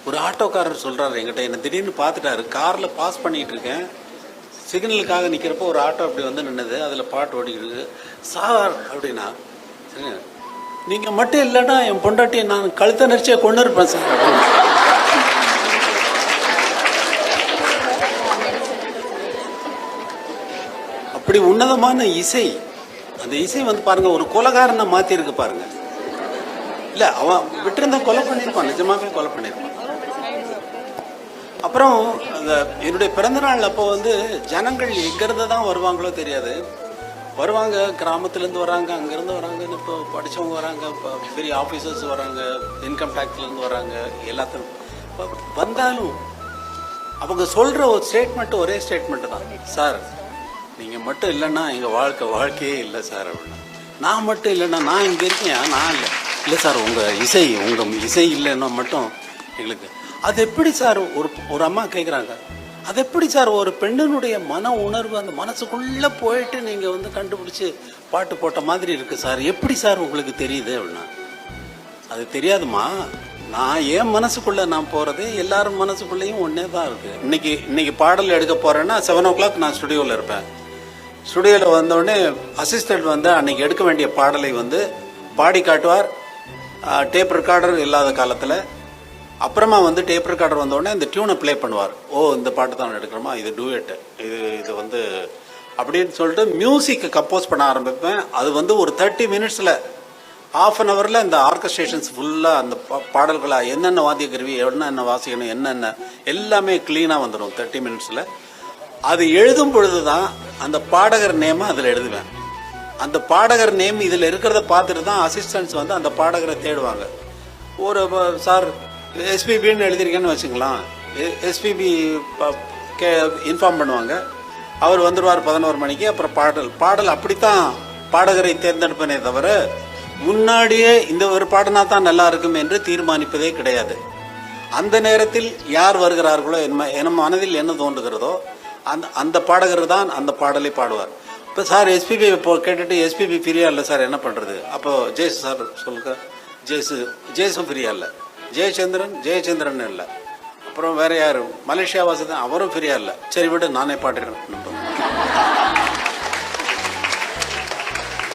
ஒரு ஆட்டோக்காரர் சொல்கிறாரு என்கிட்ட, என்னை திடீர்னு பார்த்துட்டாரு. காரில் பாஸ் பண்ணிகிட்டு இருக்கேன், சிக்னலுக்காக நிற்கிறப்போ ஒரு ஆட்டோ அப்படி வந்து நின்றுது, அதில் பாட்டு ஓடிக்கிட்டு. சார் அப்படின்னா, சரி நீங்கள் மட்டும் இல்லைன்னா என் பொண்டாட்டியை நான் கழுத்தை நெரிச்சே கொண்டு இருப்பேன் சார் அப்படின்னு. அப்படி உன்னதமான இசை, அந்த இசை வந்து பாருங்க ஒரு கொலைகாரனை மாற்றிருக்கு பாருங்க. இல்லை அவன் விட்டுருந்தா கொலை பண்ணியிருப்பான், நிஜமாவே கொலை பண்ணியிருப்பான். அப்புறம் அந்த என்னுடைய பிறந்தநாள் அப்போ வந்து ஜனங்கள் எங்கேருந்து தான் வருவாங்களோ தெரியாது, வருவாங்க, கிராமத்துலேருந்து வராங்க, அங்கேருந்து வராங்க, இப்போ படித்தவங்க வராங்க, பெரிய ஆஃபீஸர்ஸ் வராங்க, இன்கம் டேக்ஸ்லேருந்து வராங்க, எல்லாத்தையும் வந்தாலும் அவங்க சொல்கிற ஒரு ஸ்டேட்மெண்ட்டு ஒரே ஸ்டேட்மெண்ட்டு தான், சார் நீங்கள் மட்டும் இல்லைன்னா எங்கள் வாழ்க்கையே இல்லை சார் அப்படின்னா. நான் மட்டும் இல்லைன்னா நான் இங்கே இருக்கேன், நான் இல்லை சார் உங்கள் இசை இல்லைன்னா மட்டும் எங்களுக்கு. அது எப்படி சார் ஒரு அம்மா கேட்குறாங்க, அது எப்படி சார் ஒரு பெண்ணினுடைய மன உணர்வு அந்த மனசுக்குள்ளே போயிட்டு நீங்கள் வந்து கண்டுபிடிச்சி பாட்டு போட்ட மாதிரி இருக்குது சார், எப்படி சார் உங்களுக்கு தெரியுது அப்படின்னா. அது தெரியாதுமா, நான் என் மனசுக்குள்ளே நான் போகிறது எல்லாரும் மனசுக்குள்ளேயும் ஒன்றே தான் இருக்குது. இன்னைக்கு பாடல் எடுக்க போகிறேன்னா 7 o'clock நான் ஸ்டுடியோவில் இருப்பேன். ஸ்டுடியோவில் வந்தோடனே அசிஸ்டண்ட் வந்து அன்னைக்கு எடுக்க வேண்டிய பாடலை வந்து பாடி காட்டுவார், டேப் ரெக்கார்டர் இல்லாத காலத்தில். அப்புறமா வந்து டேப் ரெக்கார்டர் வந்தோடனே இந்த டியூனை ப்ளே பண்ணுவார். ஓ இந்த பாட்டு தான் எடுக்கிறோமா, இது டூயட்டு, இது வந்து அப்படின்னு சொல்லிட்டு மியூசிக்கை கம்போஸ் பண்ண ஆரம்பிப்பேன். அது வந்து ஒரு 30 minutesல, ½ an hourல இந்த ஆர்கஸ்ட்ரேஷன்ஸ் ஃபுல்லாக அந்த பாடல்களாக என்னென்ன வாத்திய கருவி என்னென்ன வாசிக்கணும் என்னென்ன எல்லாமே க்ளீனாக வந்துடும் 30 minutesல. அது எழுதும் பொழுது தான் அந்த பாடகர் நேமை அதில் எழுதுவேன். அந்த பாடகர் நேம் இதில் இருக்கிறத பார்த்துட்டு தான் அசிஸ்டன்ட்ஸ் வந்து அந்த பாடகரை தேடுவாங்க. ஒரு சார் எஸ்பிபின்னு எழுதியிருக்கேன்னு வச்சுக்கலாம், எஸ்பிபி இன்ஃபார்ம் பண்ணுவாங்க, அவர் வந்துடுவார் 11 மணிக்கு. அப்புறம் பாடல் அப்படித்தான் பாடகரை தேர்ந்தெடுப்பனே தவிர முன்னாடியே இந்த ஒரு பாடினா தான் நல்லா இருக்கும் என்று தீர்மானிப்பதே கிடையாது. அந்த நேரத்தில் யார் வருகிறார்களோ என் மனதில் என்ன தோன்றுகிறதோ அந்த பாடகர் தான் அந்த பாடலை பாடுவார். இப்போ சார் எஸ்பிபி இப்போ கேட்டுட்டு எஸ்பிபி ஃப்ரீயா இல்லை சார் என்ன பண்ணுறது, அப்போ ஜெயசு சார் சொல்லுங்க, ஜெயசும் ஃப்ரீயா இல்லை, ஜெயச்சந்திரன் இல்லை, அப்புறம் வேற யார் மலேசியா வாசி தான் அவரும் ஃப்ரீயா இல்லை, சரி விடு நானே பாடுறேன்.